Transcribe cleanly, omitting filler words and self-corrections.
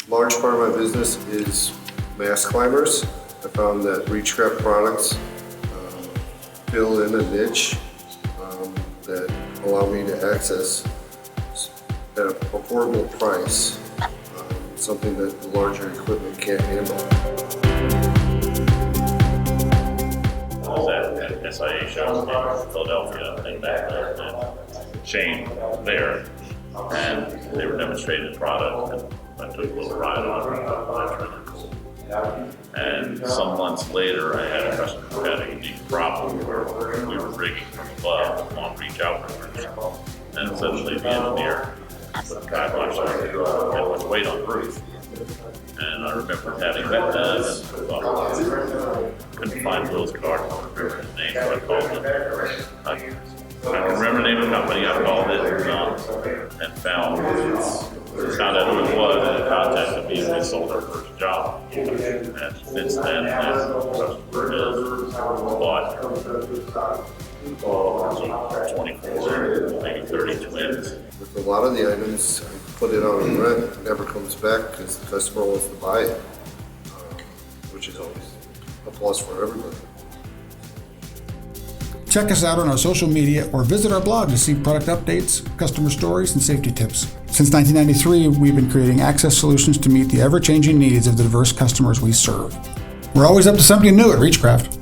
large part of my business is mass climbers. I found that ReechCraft products fill in a niche that allow me to access at an affordable price something that the larger equipment can't handle. I was at SIA show in Philadelphia, I think back there, and Shane there, and they were demonstrating the product, and I took a little ride on it. That's really cool. And some months later, I had a customer who had a unique problem where we were rigging from above on reach out riggers, and suddenly the engineer put the kibosh on it and was weight on the roof. And I remember having that done, and thought, well, couldn't find Will's card, I don't remember his name, so I called it. I don't remember the name of the company, I called it and found out who it was, and it contacted me, and they sold our first job. And since then, the customer has bought 24, maybe 30 twins. With a lot of the items, I put it on rent, it never comes back because the customer wants to buy it, which is always a plus for everybody. Check us out on our social media or visit our blog to see product updates, customer stories, and safety tips. Since 1993, we've been creating access solutions to meet the ever-changing needs of the diverse customers we serve. We're always up to something new at ReechCraft.